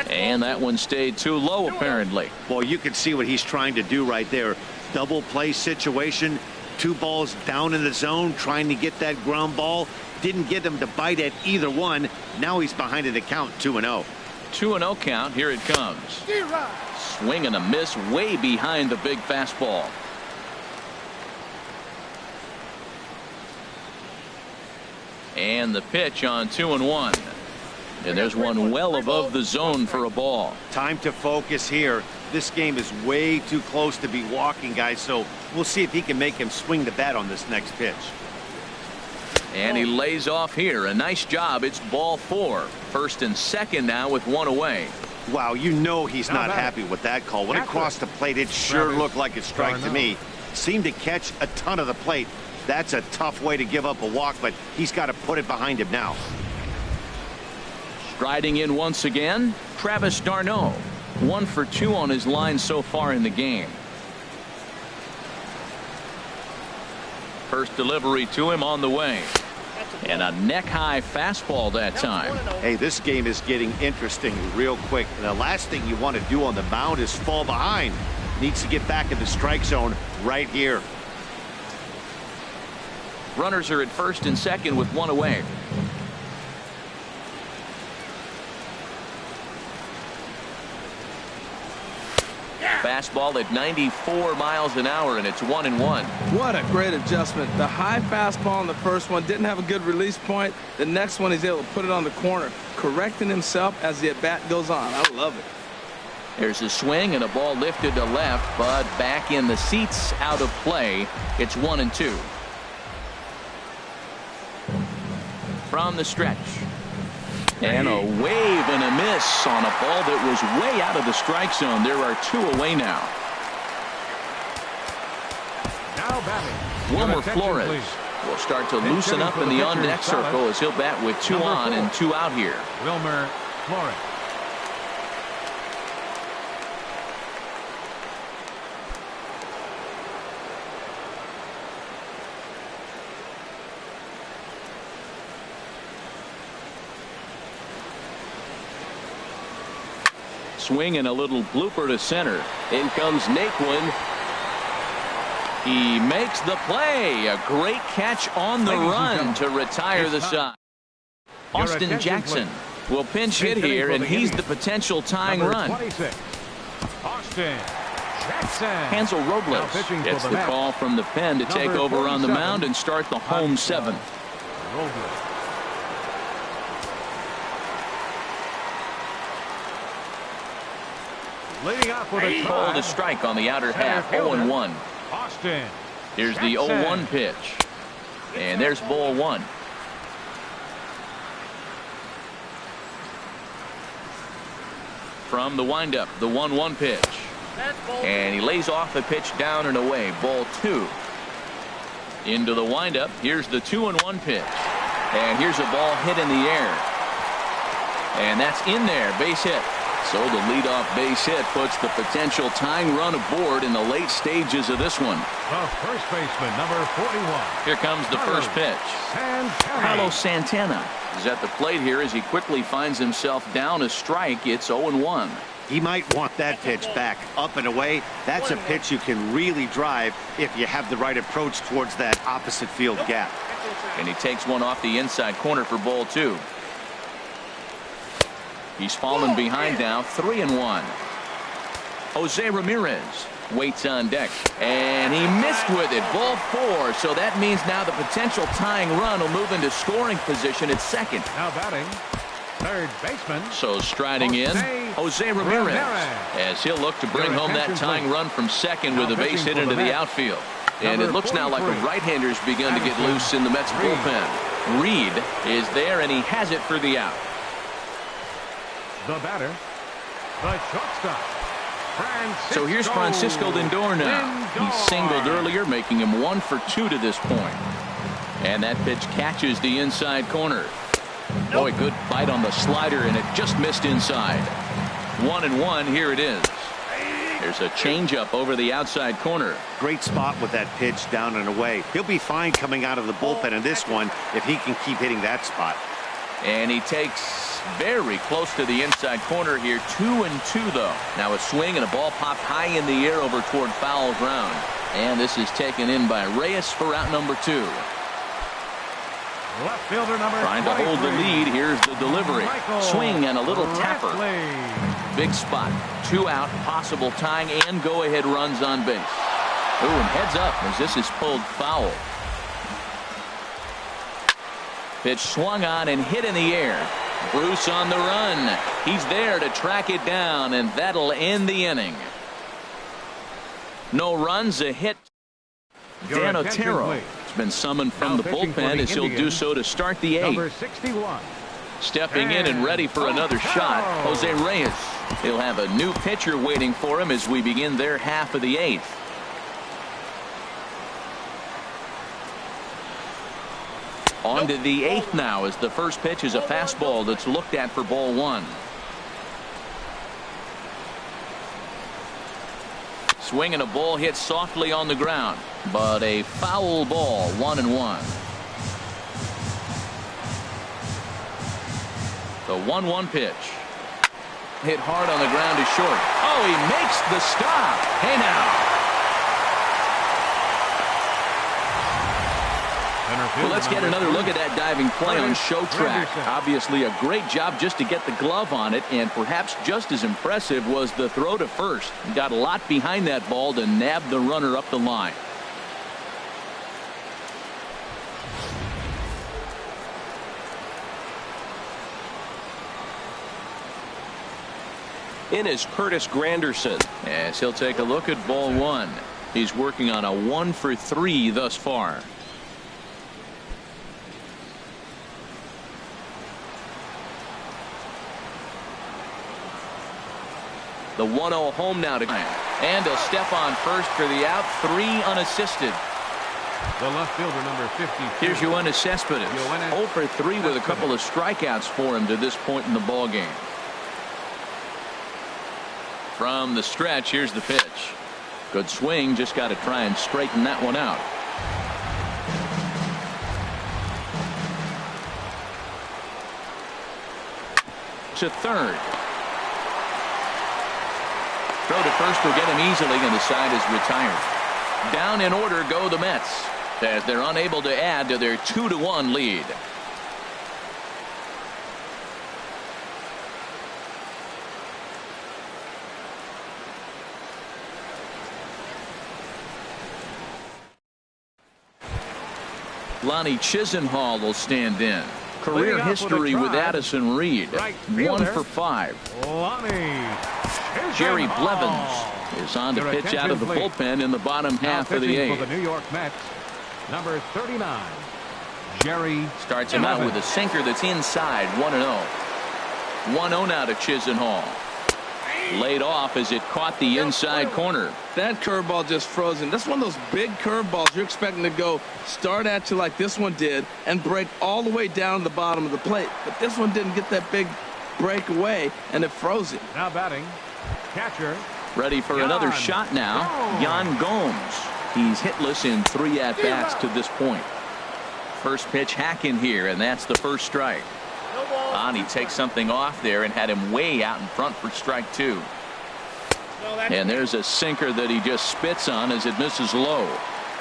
And that one stayed too low, apparently. Well, you can see what he's trying to do right there. Double play situation. 2 balls down in the zone, trying to get that ground ball. Didn't get him to bite at either one. Now he's behind in the count, 2-0. 2-0 count. Here it comes. Swing and a miss way behind the big fastball. And the pitch on 2-1. And there's one well above the zone for a ball. Time to focus here. This game is way too close to be walking, guys, so we'll see if he can make him swing the bat on this next pitch. And he lays off here. A nice job. It's ball 4. First and second now with 1 away. Wow, you know he's not happy with that call. When it crossed the plate, it sure looked like a strike to me. Seemed to catch a ton of the plate. That's a tough way to give up a walk, but he's got to put it behind him now. Striding in once again, Travis d'Arnaud. 1 for 2 on his line so far in the game. First delivery to him on the way. And a neck-high fastball that time. Hey, this game is getting interesting real quick. And the last thing you want to do on the mound is fall behind. Needs to get back in the strike zone right here. Runners are at first and second with 1 away. Fastball at 94 miles an hour, and it's 1-1. What a great adjustment. The high fastball on the first one didn't have a good release point. The next one he's able to put it on the corner, correcting himself as the at-bat goes on. I love it. There's a swing and a ball lifted to left, but back in the seats, out of play. It's 1-2. From the stretch. And a wave and a miss on a ball that was way out of the strike zone. There are 2 away now. Now batting, Wilmer Flores will start to loosen up in the on-deck circle as he'll bat with 2 on and 2 out here. Wilmer Flores. swing and a little blooper to center. In comes Naquin. He makes the play. A great catch on the run to retire the side. Austin Jackson will pinch hit here, and he's the potential tying run. Austin Jackson. Hansel Robles gets the call from the pen to take over on the mound and start the home seventh. Leading off with a call to strike on the outer half. 0-1. Austin. Here's the 0-1 pitch. And there's ball one. From the windup, the 1-1 pitch. And he lays off the pitch down and away. Ball two. Into the windup. Here's the 2-1 pitch. And here's a ball hit in the air. And that's in there. Base hit. So the leadoff base hit puts the potential tying run aboard in the late stages of this one. The first baseman, number 41. Here comes the first pitch. Carlos Santana is at the plate here as he quickly finds himself down a strike. It's 0-1. He might want that pitch back up and away. That's a pitch you can really drive if you have the right approach towards that opposite field gap. And he takes one off the inside corner for ball two. He's fallen behind now, 3-1. Jose Ramirez waits on deck, and he missed with it. Ball four, so that means now the potential tying run will move into scoring position at second. Now batting, third baseman. So striding in, Jose Ramirez, as he'll look to bring home that tying run from second with a base hit into the outfield. And it looks now like a right-hander's begun to get loose in the Mets bullpen. Reed is there, and he has it for the out. The batter, the shortstop. So here's Francisco Lindor now. He singled earlier, making him 1 for 2 to this point. And that pitch catches the inside corner. Boy, good bite on the slider, and it just missed inside. 1-1. Here it is. There's a changeup over the outside corner. Great spot with that pitch down and away. He'll be fine coming out of the bullpen in this one if he can keep hitting that spot. And he takes very close to the inside corner here. 2-2 though. Now a swing and a ball popped high in the air over toward foul ground. And this is taken in by Reyes for out number 2. Left fielder number trying to hold the lead. Here's the delivery. Swing and a little tapper. Big spot. 2 out. Possible tying and go-ahead runs on base. Ooh, and heads up as this is pulled foul. Pitch swung on and hit in the air. Bruce on the run. He's there to track it down, and that'll end the inning. No runs, a hit. Dan Otero has been summoned from the bullpen as he'll do so to start the 8th. Number 61. Stepping in and ready for another shot, Jose Reyes. He'll have a new pitcher waiting for him as we begin their half of the 8th. On to the 8th now as the first pitch is a fastball that's looked at for ball 1. Swing and a ball hit softly on the ground, but a foul ball. 1-1. The 1-1 pitch. Hit hard on the ground to short. Oh, he makes the stop. Hey now. Well, let's get another look at that diving play on show track. Obviously a great job just to get the glove on it, and perhaps just as impressive was the throw to first. Got a lot behind that ball to nab the runner up the line. In is Curtis Granderson. As he'll take a look at ball 1. He's working on a 1 for 3 thus far. The 1-0 home now to and a step on first for the out. 3 unassisted. The left fielder number 50. Here's Yoenis Cespedes. 0 for 3 with a couple of strikeouts for him to this point in the ball game. From the stretch, here's the pitch. Good swing, just got to try and straighten that one out. To third. Throw to first will get him easily, and the side is retired. Down in order go the Mets, as they're unable to add to their 2-1 lead. Lonnie Chisenhall will stand in. Career history with Addison Reed, 1 for 5. Jerry Blevins is on to pitch out of the bullpen in the bottom half of the 8th. For the New York Mets, number 39, Jerry starts him out with a sinker that's inside, 1-0. 1-0 now to Chisenhall. Laid off as it caught the inside corner. That curveball just frozen. That's one of those big curveballs you're expecting to go start at you like this one did and break all the way down the bottom of the plate. But this one didn't get that big breakaway, and it froze him. Now batting, catcher. Ready for another shot now. Yan Gomes. He's hitless in 3 at-bats to this point. First pitch hacking here, and that's the first strike. He takes something off there and had him way out in front for strike 2. And there's a sinker that he just spits on as it misses low.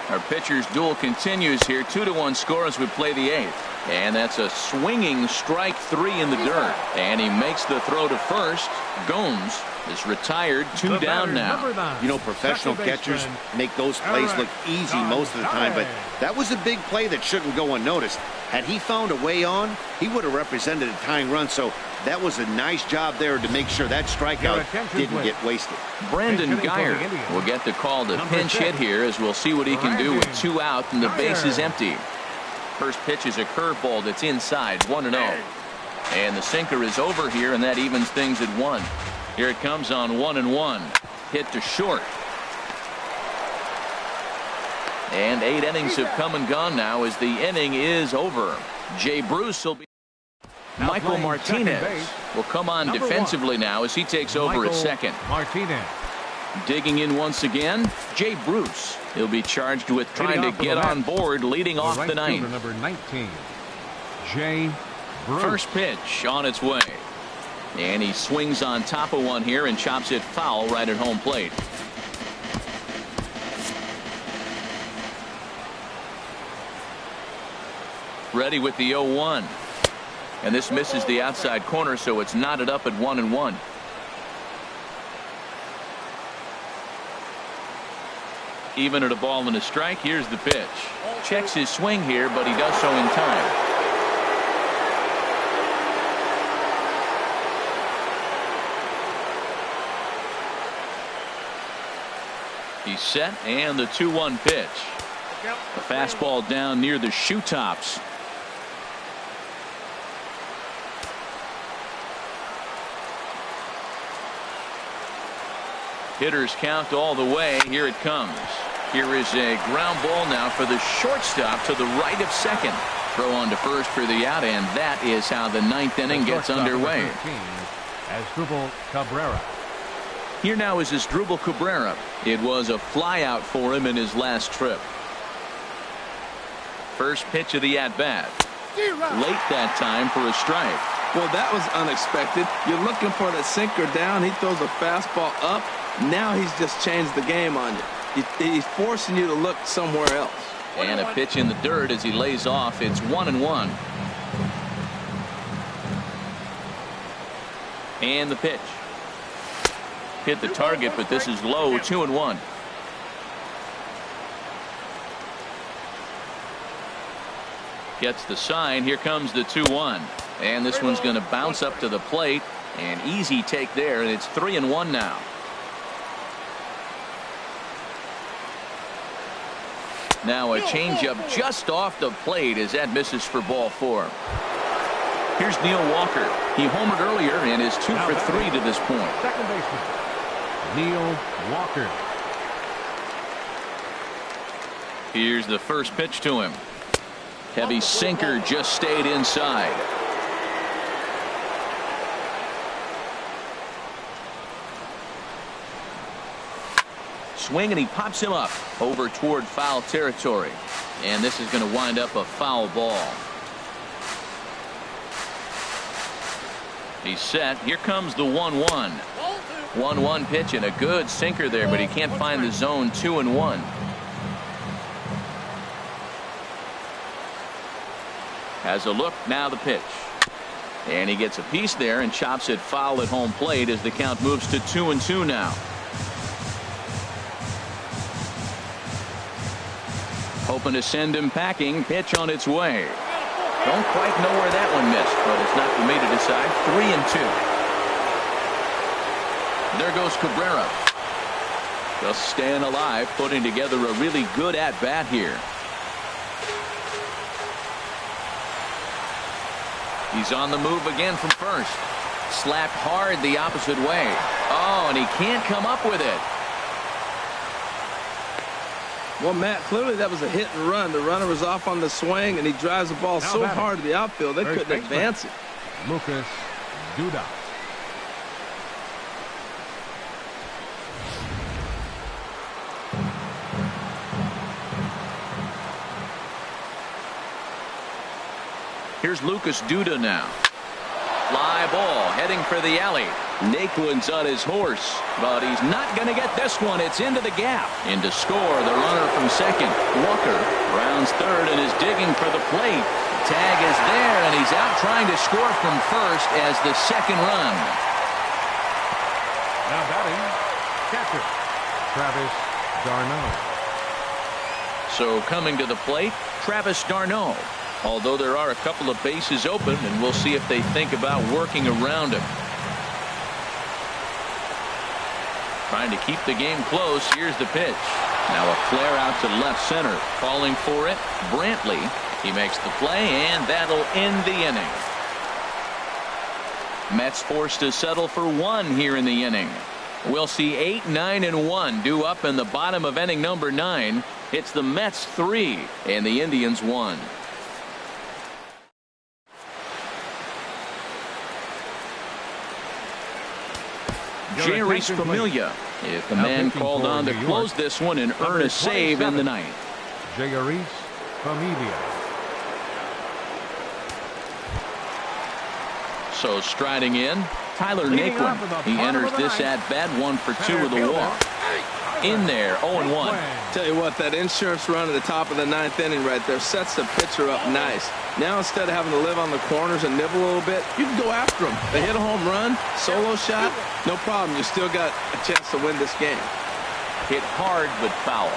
Our pitcher's duel continues here. 2-1 score as we play the 8th. And that's a swinging strike 3 in the dirt. And he makes the throw to first. Gomes is retired, 2 down now. You know, professional catchers make those plays look easy most of the time, but that was a big play that shouldn't go unnoticed. Had he found a way on, he would have represented a tying run, so that was a nice job there to make sure that strikeout didn't get wasted. Brandon Geyer will get the call to pinch hit here, as we'll see what he can do with 2 out and the base is empty. First pitch is a curveball that's inside, 1-0. And the sinker is over here, and that evens things at 1. Here it comes on 1-1. Hit to short. And 8 innings have come and gone now as the inning is over. Jay Bruce will be. Michael Martinez will come on defensively now as he takes over at second. Martinez. Digging in once again, Jay Bruce. He'll be charged with trying to get on board, leading off the 9th. Number 19, Jay Bruce. First pitch on its way. And he swings on top of one here and chops it foul right at home plate. Ready with the 0-1. And this misses the outside corner, so it's knotted up at 1-1. Even at a ball and a strike, here's the pitch. Checks his swing here, but he does so in time. He's set, and the 2-1 pitch. The fastball down near the shoe tops. Hitters count all the way. Here it comes. Here is a ground ball now for the shortstop to the right of second. Throw on to first for the out, and that is how the 9th inning gets underway. Asdrubal Cabrera. Here now is Asdrubal Cabrera. It was a flyout for him in his last trip. First pitch of the at-bat. Late that time for a strike. Well, that was unexpected. You're looking for the sinker down. He throws a fastball up. Now he's just changed the game on you. He's forcing you to look somewhere else. And a pitch in the dirt as he lays off. It's 1-1. And the pitch. Hit the target, but this is low. 2-1. Gets the sign. Here comes the 2-1. And this one's going to bounce up to the plate. An easy take there, and it's 3-1 now. Now a changeup just off the plate as that misses for ball 4. Here's Neil Walker. He homered earlier and is 2 for 3 to this point. Second baseman, Neil Walker. Here's the first pitch to him. Heavy sinker just stayed inside. Swing, and he pops him up over toward foul territory. And this is going to wind up a foul ball. He's set. Here comes the 1-1. 1-1 pitch and a good sinker there, but he can't find the zone. 2-1. Has a look, now the pitch. And he gets a piece there and chops it foul at home plate as the count moves to 2-2 now. Hoping to send him packing. Pitch on its way. Don't quite know where that one missed, but it's not for me to decide. 3-2. There goes Cabrera. Just staying alive, putting together a really good at-bat here. He's on the move again from first. Slapped hard the opposite way. Oh, and he can't come up with it. Well, Matt, clearly that was a hit and run. The runner was off on the swing, and he drives the ball so hard to the outfield they couldn't advance it. Lucas Duda. Here's Lucas Duda now. Fly ball heading for the alley. Naquin's on his horse, but he's not going to get this one. It's into the gap. In to score, the runner from second. Walker rounds third and is digging for the plate. Tag is there, and he's out trying to score from first as the second run. Now batting, catcher, Travis d'Arnaud. So coming to the plate, Travis d'Arnaud. Although there are a couple of bases open, and we'll see if they think about working around him. Trying to keep the game close. Here's the pitch. Now a flare out to left center. Calling for it, Brantley. He makes the play, and that'll end the inning. Mets forced to settle for one here in the inning. We'll see 8, 9, and 1 due up in the bottom of inning number 9. It's the Mets 3 and the Indians 1. Jerry Familia, if the man called on to close this one and earn a save in the ninth. Jerry Familia. So striding in, Tyler Naquin. He enters this at bat 1 for 2 with a walk. In there, 0-1. Tell you what, that insurance run at the top of the 9th inning right there sets the pitcher up nice. Now instead of having to live on the corners and nibble a little bit, you can go after them. They hit a home run, solo shot, no problem. You still got a chance to win this game. Hit hard but foul.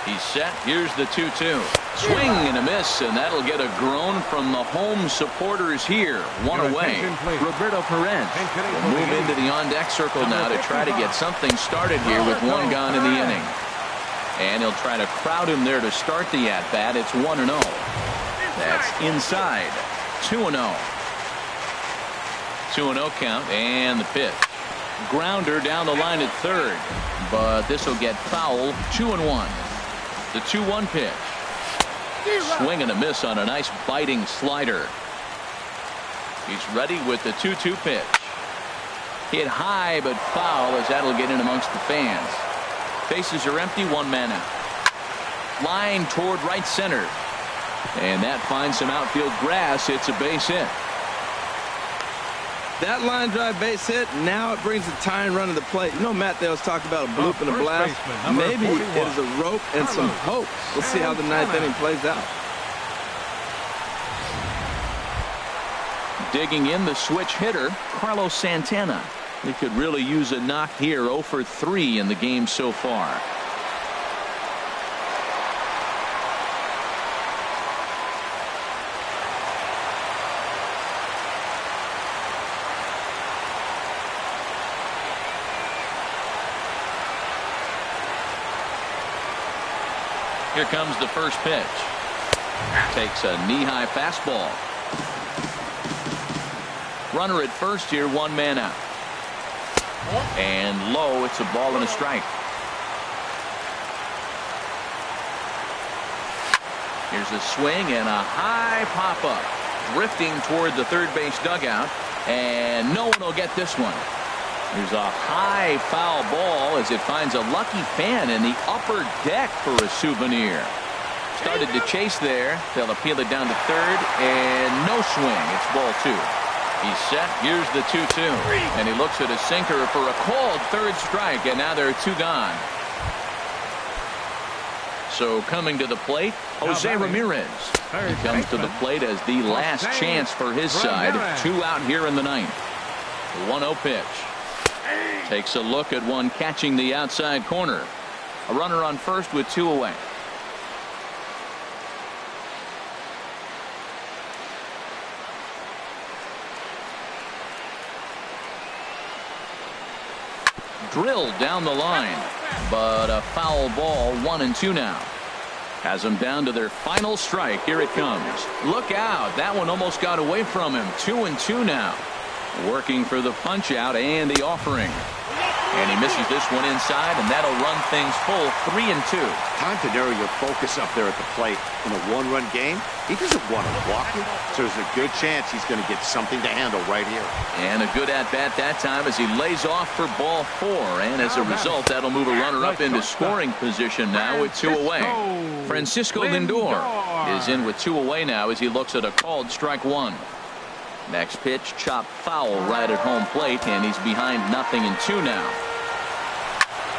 He's set. Here's the 2-2. Swing and a miss, and that'll get a groan from the home supporters here. One away. Roberto Perez will move into the on-deck circle now to try to get something started here with one gone in the inning. And he'll try to crowd him there to start the at-bat. It's 1-0. That's inside. 2-0. 2-0 count, and the pitch. Grounder down the line at third, but this will get foul. 2-1. The 2-1 pitch. Swing and a miss on a nice biting slider. He's ready with the 2-2 pitch. Hit high but foul as that'll get in amongst the fans. Bases are empty, one man out. Line toward right center. And that finds some outfield grass. It's a base hit. That line drive base hit, now it brings the tying run to the plate. You know, Matt, they always talk about a bloop and a blast. Maybe it is a rope and some hope. We'll see how the 9th inning plays out. Digging in the switch hitter, Carlos Santana. He could really use a knock here. 0 for 3 in the game so far. Here comes the first pitch. Takes a knee-high fastball. Runner at first here, one man out. And low, it's a ball and a strike. Here's a swing and a high pop-up. Drifting toward the third base dugout. And no one will get this one. There's a high foul ball as it finds a lucky fan in the upper deck for a souvenir. Started to chase there. They'll appeal it down to third, and no swing. It's ball 2. He's set. Here's the 2-2. And he looks at a sinker for a called third strike, and now there are 2 gone. So coming to the plate, Jose Ramirez. He comes to the plate as the last chance for his side. 2 out here in the ninth. The 1-0 pitch. Takes a look at one catching the outside corner. A runner on first with 2 away. Drilled down the line, but a foul ball. 1-2 now. Has them down to their final strike. Here it comes. Look out. That one almost got away from him. 2-2 now. Working for the punch out and the offering. And he misses this one inside, and that'll run things full. 3-2. Time to narrow your focus up there at the plate. In a 1-run game, he doesn't want to walk you, so there's a good chance he's going to get something to handle right here. And a good at-bat that time as he lays off for ball 4. And as a result, that'll move a runner up into scoring position now with 2 away. Francisco Lindor is in with 2 away now as he looks at a called strike 1. Next pitch, chopped foul right at home plate, and he's behind 0-2 now.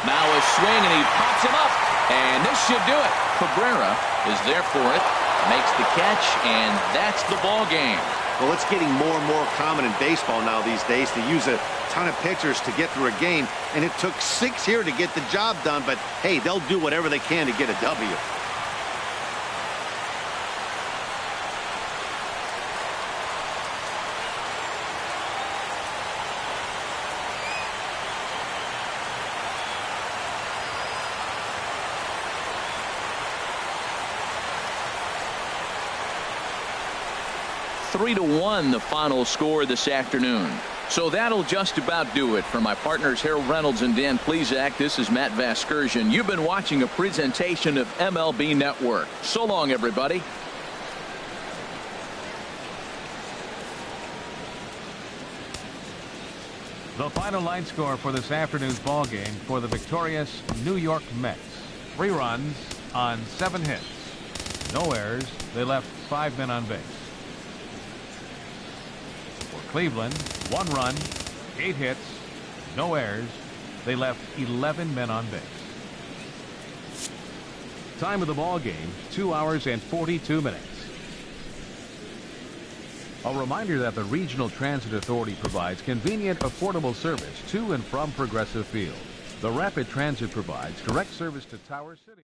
Now a swing, and he pops him up, and this should do it. Cabrera is there for it, makes the catch, and that's the ball game. Well, it's getting more and more common in baseball now these days to use a ton of pitchers to get through a game, and it took 6 here to get the job done, but hey, they'll do whatever they can to get a W. Three to 1 the final score this afternoon. So that'll just about do it. For my partners Harold Reynolds and Dan Plesac, this is Matt Vasgersian. You've been watching a presentation of MLB Network. So long, everybody. The final line score for this afternoon's ball game for the victorious New York Mets. 3 runs on 7 hits. No errors. They left 5 men on base. Cleveland, 1 run, 8 hits, no errors. They left 11 men on base. Time of the ball game, 2 hours and 42 minutes. A reminder that the Regional Transit Authority provides convenient, affordable service to and from Progressive Field. The Rapid Transit provides direct service to Tower City.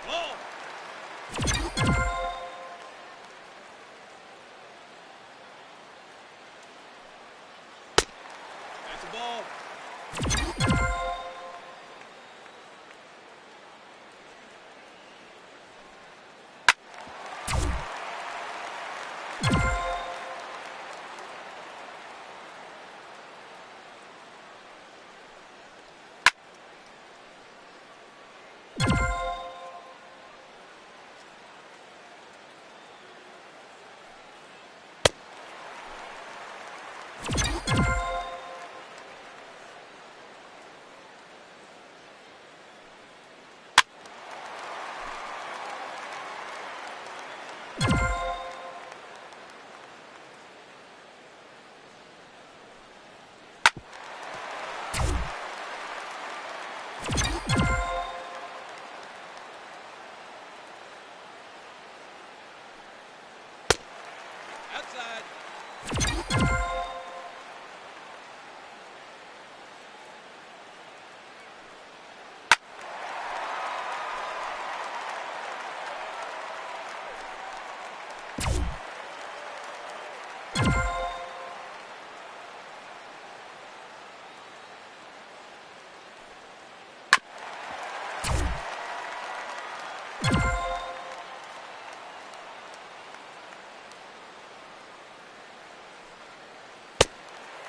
That's a ball.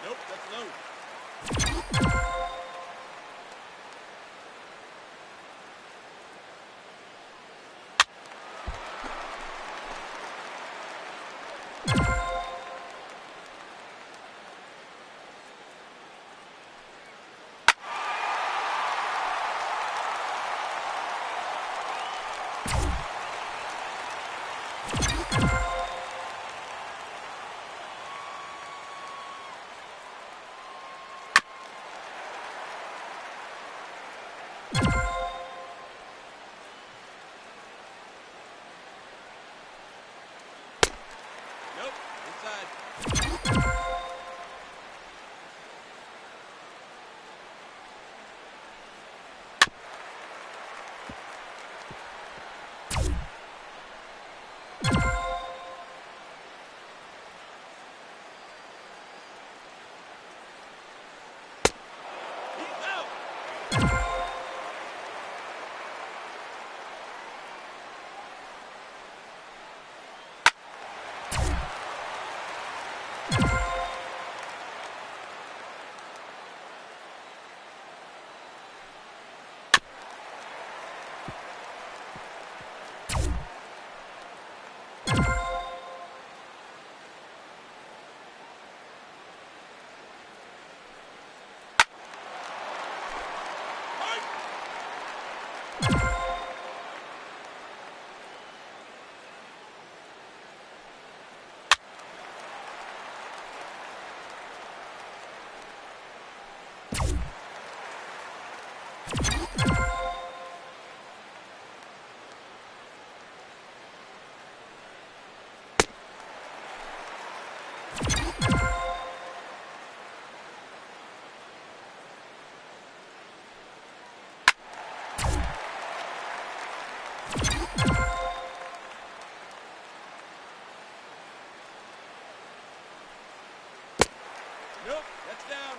Nope, that's low. Nope, inside. He's out. Nope, that's down.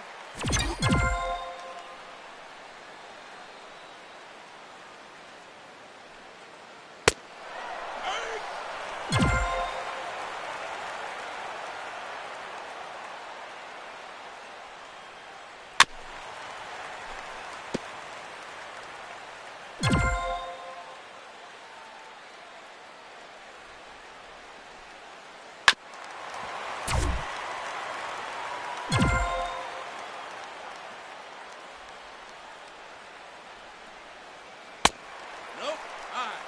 Nope, all right.